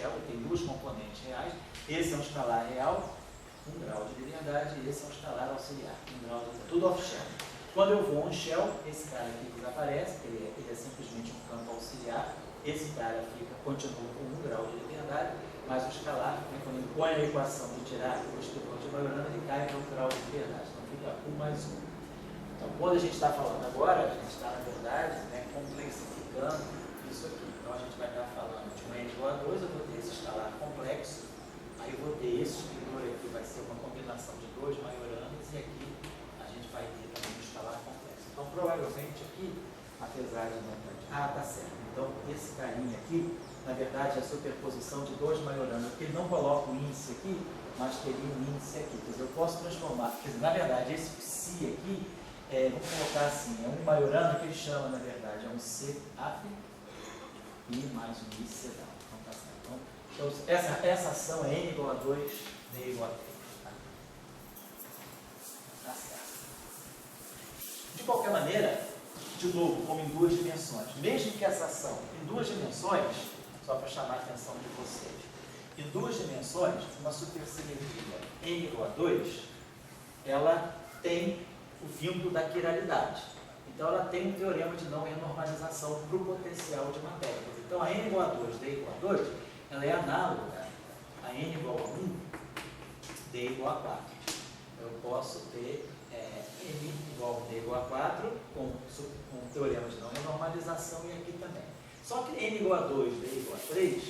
shell, tem duas componentes reais. Esse é um escalar real, 1 grau de liberdade, e esse é um escalar auxiliar, 1 grau de liberdade, tudo off-shell. Quando eu vou on-shell, esse cara aqui desaparece, ele é simplesmente um campo auxiliar, esse cara continua com 1 grau de liberdade, mas o escalar, quando ele põe a equação de tirar o exterior de Majorana, ele cai para 1 grau de liberdade, então fica 1 mais 1. Então, quando a gente está falando agora, a gente está, na verdade, complexificando isso aqui. Então, a gente vai estar falando de um n igual a 2, eu vou ter esse escalar complexo, aí eu vou ter esse exterior aqui, vai ser uma combinação de 2 maioranas, e aqui a gente vai ter também um escalar complexo. Então, provavelmente aqui, apesar de não estar... Ah, tá certo. Então, esse carinha aqui, na verdade, é a superposição de 2 maioranas, porque ele não coloca o índice aqui, mas teria um índice aqui. Quer dizer, eu posso transformar, quer dizer, na verdade, esse psi aqui, vamos colocar assim, é um maiorano que ele chama, na verdade, é um C af e mais um I C down. Então, tá certo. Então, essa ação é n igual a 2, d igual a 3. Tá certo. De qualquer maneira, de novo, como em 2 dimensões, mesmo que essa ação em 2 dimensões, só para chamar a atenção de vocês, em 2 dimensões, uma supersimetria n igual a 2, ela tem o vínculo da quiralidade. Então, ela tem um teorema de não renormalização para o potencial de matéria. Então, a n igual a 2, d igual a 2, ela é análoga a n igual a 1, d igual a 4. Eu posso ter n igual a d igual a 4 com o teorema de não renormalização e aqui também. Só que n igual a 2, d igual a 3,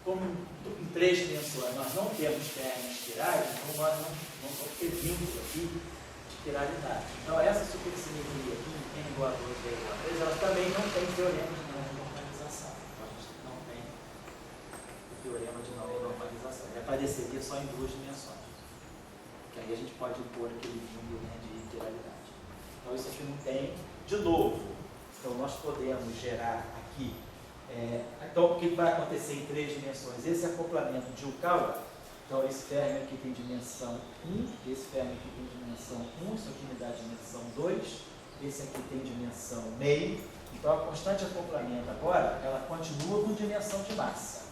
como em 3 dimensões nós não temos termos quirais, então nós não vamos ter vínculo aqui de quiralidade. Então, essa supersimetria aqui, n igual a 2, d igual a 3, ela também não tem teorema de não renormalização. Então, a gente não tem o teorema de não renormalização. Ele apareceria só em 2 dimensões. Que aí a gente pode impor aquele vínculo, né, de quiralidade. Então, isso aqui não tem. De novo, então nós podemos gerar aqui. Então, o que vai acontecer em 3 dimensões? Esse acoplamento de Yukawa, então esse fermi aqui tem dimensão 1, esse fermi aqui tem dimensão 1, isso aqui me dá dimensão 2, esse aqui tem dimensão meio. Então, a constante de acoplamento agora, ela continua com dimensão de massa.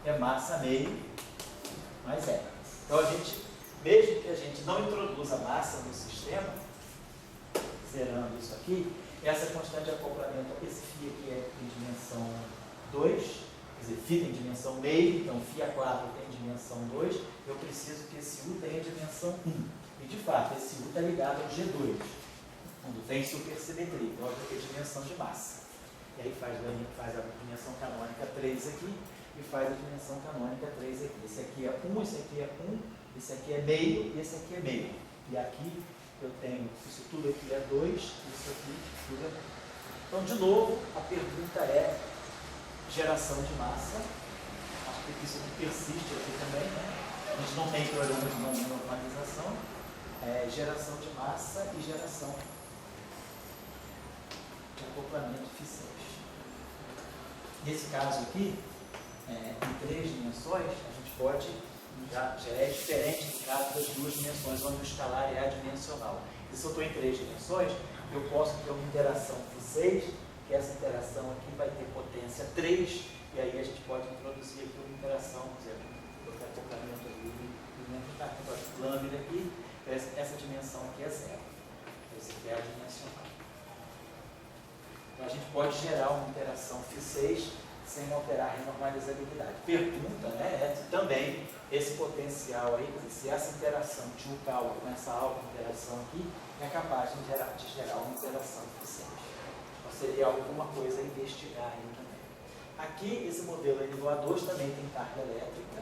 É massa meio mais R. Então, a gente, mesmo que a gente não introduza massa no sistema, zerando isso aqui, essa constante de acoplamento, esse φ aqui tem dimensão 2, quer dizer, φ tem dimensão meio, então φ4 tem dimensão 2, eu preciso que esse U tenha dimensão 1. E de fato, esse U está ligado ao G2, quando tem supersimetria, então eu vou ter dimensão de massa. E aí faz a dimensão canônica 3 aqui, e faz a dimensão canônica 3 aqui. Esse aqui é 1, esse aqui é 1, esse aqui é meio e esse aqui é meio. E aqui eu tenho, isso tudo aqui é 2, isso aqui tudo é 1. Então, de novo, a pergunta é geração de massa. Acho que isso aqui persiste aqui também, né? A gente não tem problema de não normalização. Geração de massa e geração de acoplamento φ6. Nesse caso aqui, em 3 dimensões, a gente pode... Já é diferente do caso das 2 dimensões, onde o escalar é adimensional. E se eu estou em 3 dimensões, eu posso ter uma interação φ6, que essa interação aqui vai ter potência 3, e aí a gente pode introduzir aqui uma interação, por exemplo, qualquer acoplamento ali, lâmina aqui, essa dimensão aqui é 0. Esse aqui é adimensional. Então a gente pode gerar uma interação φ6 sem alterar a renormalizabilidade. Pergunta, né, também esse potencial aí, se essa interação de Yukawa com essa alta interação aqui é capaz de gerar uma interação φ6. Então seria alguma coisa a investigar aí também. Aqui, esse modelo N igual a 2 também tem carga elétrica,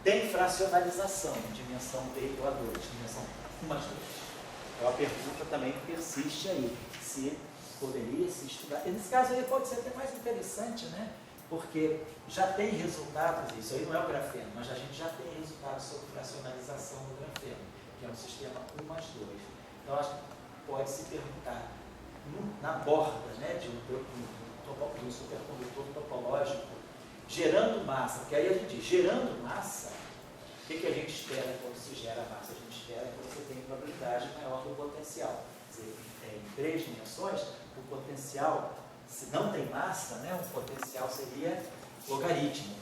tem fracionalização, dimensão D igual a 2, dimensão 1 mais 2. Então a pergunta também persiste aí, se poderia se estudar. E nesse caso aí pode ser até mais interessante, né? Porque já tem resultados, isso aí não é o grafeno, mas a gente já tem resultados sobre fracionalização do grafeno, que é um sistema 1 mais 2. Então, acho que pode se perguntar, na borda, né, de um supercondutor topológico, gerando massa, porque aí a gente diz, gerando massa, o que a gente espera quando se gera massa? A gente espera que você tenha probabilidade maior do potencial. Quer dizer, em 3 dimensões, o potencial, se não tem massa, né, o potencial seria logarítmico,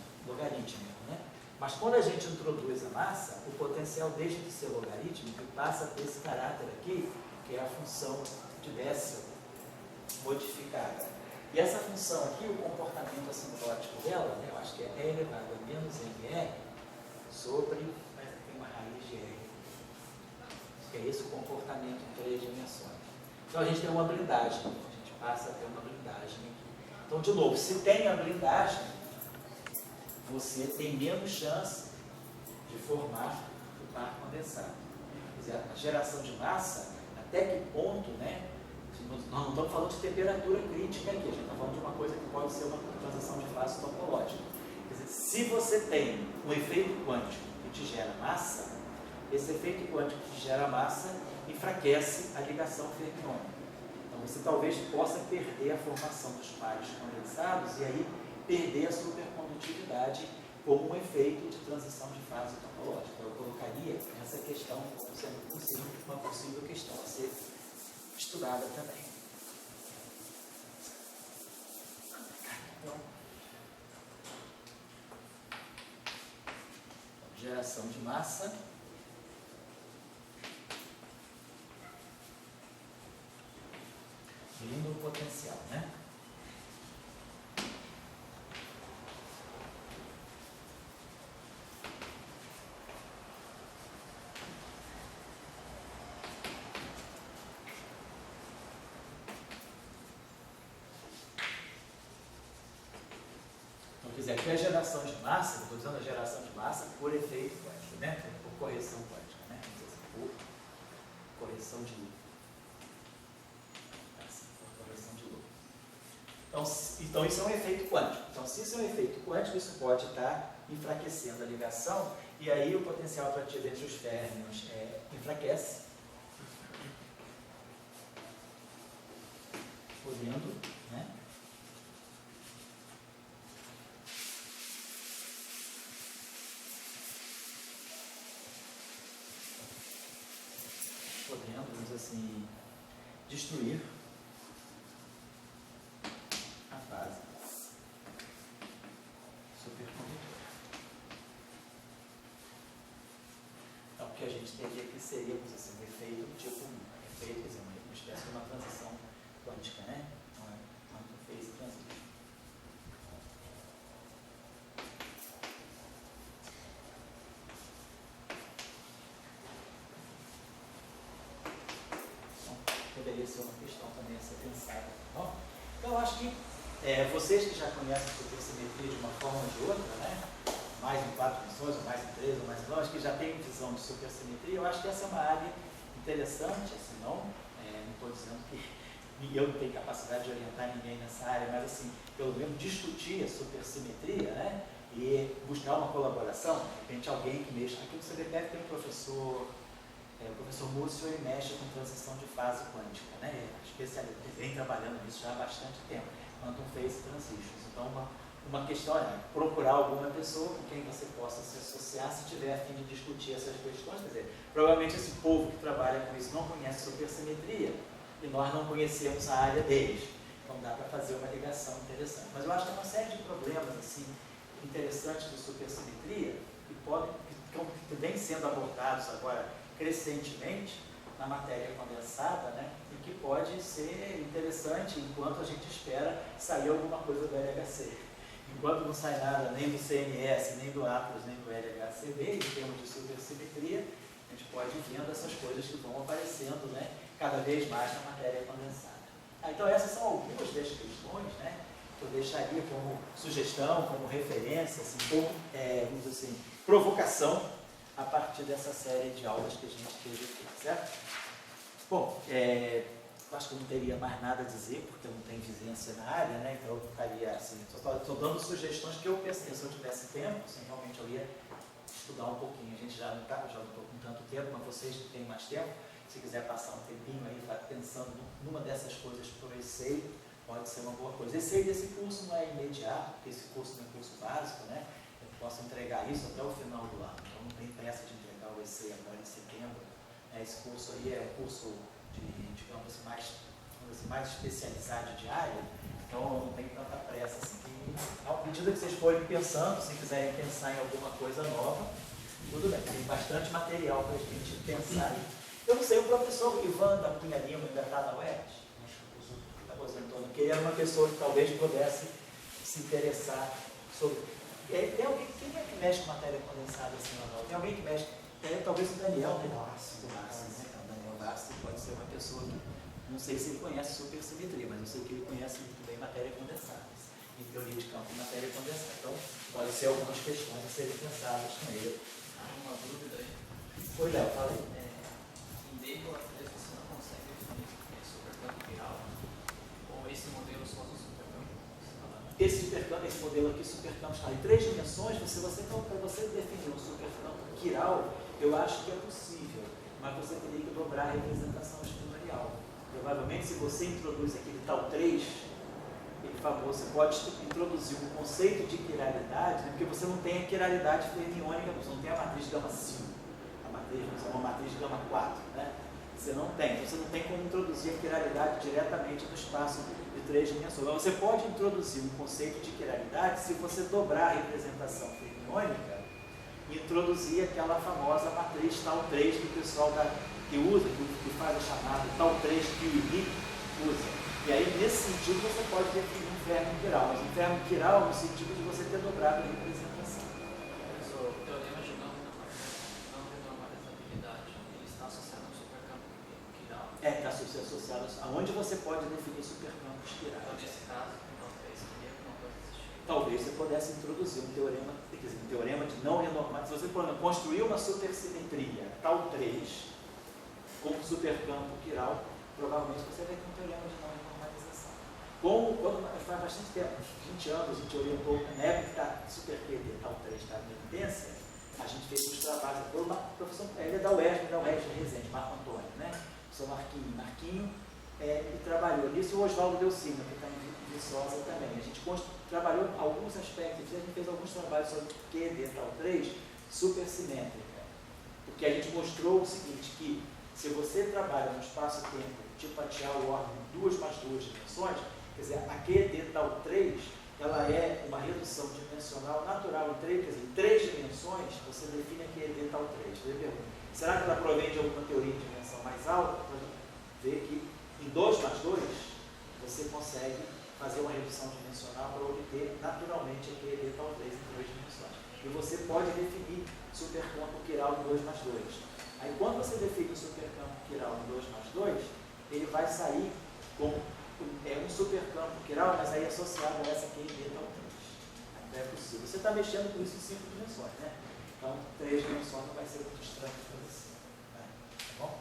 né? Mas quando a gente introduz a massa, o potencial deixa de ser logarítmico e passa a ter esse caráter aqui, que é a função de Bessel modificada. E essa função aqui, o comportamento assintótico dela, né, eu acho que é E elevado a menos MR sobre, tem uma raiz de R. Que é esse o comportamento em 3 dimensões. Então a gente tem uma blindagem, a gente passa a ter uma blindagem aqui. Então, de novo, se tem a blindagem, você tem menos chance de formar o par condensado. Quer dizer, a geração de massa, até que ponto, né? Nós não estamos falando de temperatura crítica aqui, a gente está falando de uma coisa que pode ser uma transição de fase topológica. Quer dizer, se você tem um efeito quântico que te gera massa, esse efeito quântico que te gera massa enfraquece a ligação fermiônica. Então você talvez possa perder a formação dos pares condensados e aí perder a supercondutividade como um efeito de transição de fase topológica. Eu colocaria essa questão como sendo uma possível questão a ser estudada também. Então, geração de massa. Lindo potencial, né? Então, quer dizer, aqui é a geração de massa, estou usando a geração de massa por efeito quântico, né? Por correção quântica, né? Por correção de Lula. Então isso é um efeito quântico. Então, se isso é um efeito quântico, isso pode estar enfraquecendo a ligação, e aí o potencial atrativo entre os férmions enfraquece, podendo, né? Podendo, vamos assim, destruir a fase supercondutora. Então, o que a gente teria aqui seria, assim, um efeito tipo 1, efeito, quer dizer, uma espécie de uma transição quântica, né? Então, quantum phase transition. Então, poderia ser uma questão também a ser pensada, tá bom? Então, eu acho que vocês que já conhecem a supersimetria de uma forma ou de outra, né? Mais em 4 dimensões, ou mais em 3, ou mais em 9, acho que já tem visão de supersimetria. Eu acho que essa é uma área interessante, assim, não estou dizendo que eu não tenho capacidade de orientar ninguém nessa área, mas assim, pelo menos discutir a supersimetria, né? E buscar uma colaboração, de repente alguém que mexa. Aqui no CBPF tem um professor, o professor Múcio, ele mexe com transição de fase quântica, né? Ele é especialista, ele vem trabalhando nisso já há bastante tempo, quantum phase transitions. Então, uma questão é procurar alguma pessoa com quem você possa se associar se tiver a fim de discutir essas questões. Quer dizer, provavelmente esse povo que trabalha com isso não conhece supersimetria e nós não conhecemos a área deles. Então dá para fazer uma ligação interessante. Mas eu acho que tem uma série de problemas assim, interessantes de supersimetria que vêm sendo abordados agora crescentemente na matéria condensada, né? E que pode ser interessante enquanto a gente espera sair alguma coisa do LHC. Enquanto não sai nada nem do CNS, nem do Atlas, nem do LHCb, em termos de supersimetria, a gente pode ir vendo essas coisas que vão aparecendo, né, cada vez mais na matéria condensada. Então essas são algumas das questões, né, que eu deixaria como sugestão, como referência, assim, como vamos dizer assim, provocação a partir dessa série de aulas que a gente teve aqui, certo? Bom, acho que eu não teria mais nada a dizer, porque eu não tenho vivência na área, né? Então eu ficaria assim, estou dando sugestões que eu pensei, se eu tivesse tempo, assim, realmente eu ia estudar um pouquinho. A gente já não estou com tanto tempo, mas vocês que têm mais tempo, se quiser passar um tempinho aí pensando numa dessas coisas para o ESSEI, pode ser uma boa coisa. Esse curso não é imediato, porque esse curso não é curso básico, né? Eu posso entregar isso até o final do ano, então não tem pressa de entregar o ESSEI agora em setembro. Esse curso aí é um curso de, digamos assim, mais especializado de área, então não tem tanta pressa assim, que À medida que vocês forem pensando, se quiserem pensar em alguma coisa nova, tudo bem, tem bastante material para a gente pensar. Eu não sei, o professor Ivan da Cunha Lima ainda está na UERJ? Aposentou. Que era uma pessoa que talvez pudesse se interessar sobre. Tem alguém, quem é que mexe com matéria condensada assim ou não? Tem alguém que mexe? Talvez o Daniel, né? O Daniel Bassi pode ser uma pessoa que, não sei se ele conhece supersimetria, mas eu sei que ele conhece muito bem matéria condensada, em teoria de campo e matéria condensada. Então, pode ser algumas questões a serem pensadas com ele. Uma dúvida aí. Oi, Léo, fala aí. Em D-latreza você não consegue definir supercampo viral? Ou esse modelo só do supercampo? Esse modelo aqui, supercampo em 3 dimensões, para você definir um supercampo quiral, eu acho que é possível, mas você teria que dobrar a representação estrutural. Provavelmente, se você introduz aquele tal 3, você pode introduzir um conceito de quiralidade, né? Porque você não tem a quiralidade fermiônica, você não tem a matriz gama 5, uma matriz gama 4, né? Você não tem, então você não tem como introduzir a quiralidade diretamente no espaço de 3 dimensões. Mas você pode introduzir um conceito de quiralidade se você dobrar a representação fermiônica e introduzir aquela famosa matriz tal 3 que o pessoal que faz a chamada tal 3 que o IBIC usa. E aí, nesse sentido, você pode definir um fermo quiral, mas um fermo quiral no sentido de você ter dobrado a representação. O teorema de não renormalizabilidade, ele está associado ao supercampo quiral? Está associado aonde você pode definir supercampos quirais. Então, nesse caso, não seria que não pode existir. Talvez você pudesse introduzir um teorema de não renormalização. Se você, por exemplo, construir uma supersimetria tal 3 com supercampo quiral, provavelmente você vai ter um teorema de não renormalização. Quando faz bastante tempo, uns 20 anos, a gente orientou, na época que a super-QD tal 3 estava em evidência, a gente fez os trabalhos, o professor, ele é da UERJ de Resende, Marco Antônio, né? O professor Marquinho, e trabalhou nisso, e o Oswaldo Delcina, que está em Viçosa também. A gente trabalhou alguns aspectos, a gente fez alguns trabalhos sobre QD tal 3 supersimétrica, porque a gente mostrou o seguinte, que se você trabalha no espaço-tempo de fatiar o órgão em 2 mais 2 dimensões, quer dizer, a QD tal 3, ela é uma redução dimensional natural em 3, quer dizer, em 3 dimensões, você define a QD tal 3. Será que ela provém de alguma teoria de dimensão mais alta? Para ver que em 2 mais 2, você consegue fazer uma redução dimensional para obter naturalmente a QD tal 3 em 3 dimensões. E você pode definir supercampo quiral em 2 mais 2. Aí, quando você define o supercampo quiral em 2 mais 2, ele vai sair com um supercampo quiral, mas aí associado a essa QD tal 3. Não é possível. Você está mexendo com isso em 5 dimensões, né? Então, 3 dimensões não vai ser muito estranho para você. Tá bom?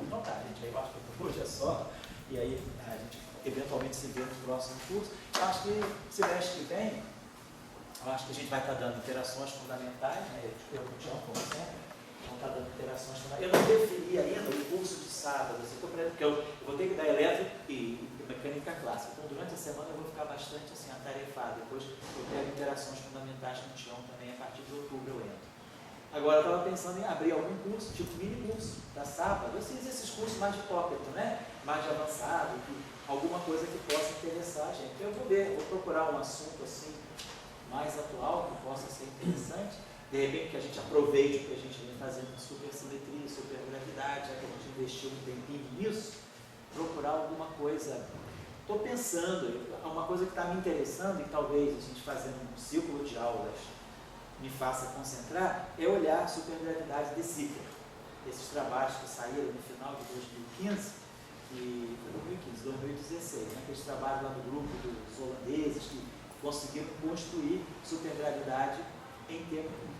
Então tá, gente. Aí eu acho que por hoje é só. E aí a gente eventualmente se vê no próximo curso. Eu acho que semestre que vem, eu acho que a gente vai estar dando interações fundamentais, né? Eu e o Tião, como sempre. Está dando interações também. Eu não defini ainda o curso de sábado, porque eu vou ter que dar elétrica e mecânica clássica. Então, durante a semana eu vou ficar bastante assim, atarefado. Depois eu pego interações fundamentais com o Tião também, a partir de outubro eu entro. Agora, eu estava pensando em abrir algum curso, tipo mini curso, da sábado. Eu fiz esses cursos mais de tópico, né? Mais de avançado, alguma coisa que possa interessar a gente. Eu vou ver, vou procurar um assunto assim, mais atual, que possa ser interessante. De repente, que a gente aproveite o que a gente vem fazendo com supersimetria, supergravidade, já que a gente investiu um tempinho nisso, procurar alguma coisa. Estou pensando, uma coisa que está me interessando, e talvez a gente fazendo um círculo de aulas me faça concentrar, é olhar a supergravidade de Sitter. Esses trabalhos que saíram no final de 2015, e 2016, né? Aqueles trabalhos lá do grupo dos holandeses que conseguiram construir supergravidade em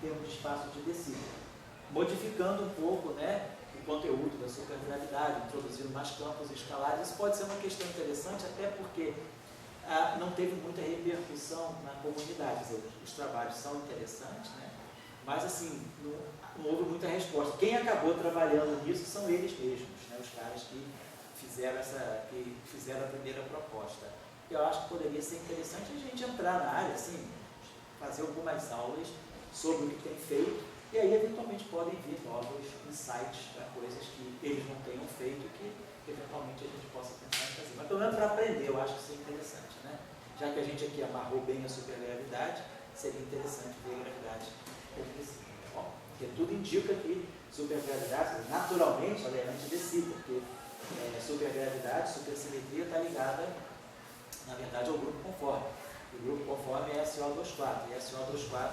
termos de espaço de descida, modificando um pouco, né, o conteúdo da supergravidade, introduzindo mais campos escalares. Isso pode ser uma questão interessante, até porque não teve muita repercussão na comunidade. Quer dizer, os trabalhos são interessantes, né, mas assim, não houve muita resposta. Quem acabou trabalhando nisso são eles mesmos, né, os caras que fizeram a primeira proposta. Eu acho que poderia ser interessante a gente entrar na área, assim, fazer algumas aulas sobre o que tem feito, e aí eventualmente podem vir novos insights para coisas que eles não tenham feito e que eventualmente a gente possa pensar em fazer. Mas pelo menos para aprender, eu acho que isso é interessante, né? Já que a gente aqui amarrou bem a supergravidade, seria interessante ver a gravidade regressiva. Bom, porque tudo indica que supergravidade, naturalmente, ela é antidecida, porque supergravidade, supersimetria está ligada, na verdade, ao grupo conforme. O grupo conforme é SO24, e SO24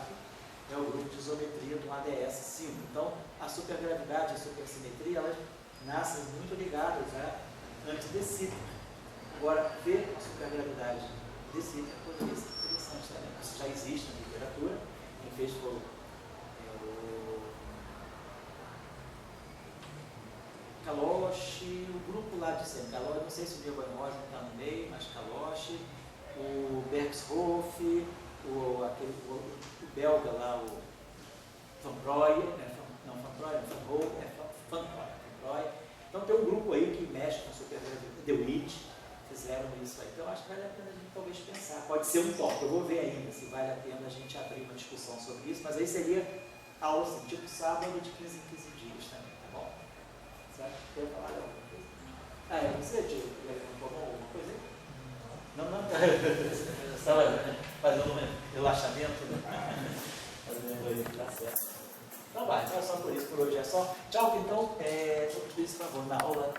é o grupo de isometria do ADS 5. Então, a supergravidade e a supersimetria, elas nascem muito ligadas à antidecida. Agora, ver a supergravidade decida poderia ser interessante também. Isso já existe na literatura. Quem fez foi o Kaloshi, o grupo lá de sempre. Kaloshi, não sei se o Diego Anósio está no meio, mas Kaloshi, o Bergshoff, o belga lá, o Van Proy, não Van Proy, Van Proy. Então tem um grupo aí que mexe com supergravidade, The Witch, fizeram isso aí. Então acho que vale a pena a gente talvez pensar. Pode ser um tópico, eu vou ver ainda se vale a pena a gente abrir uma discussão sobre isso, mas aí seria aula assim, tipo sábado de 15 em 15 dias também, tá bom? Certo? Quer falar alguma coisa? Você, Diego, alguma coisa aí? Não. Estava fazendo um relaxamento, né? Fazendo tá certo. Então vai, então é só por isso, por hoje é só. Tchau, então, tudo isso, por favor, na aula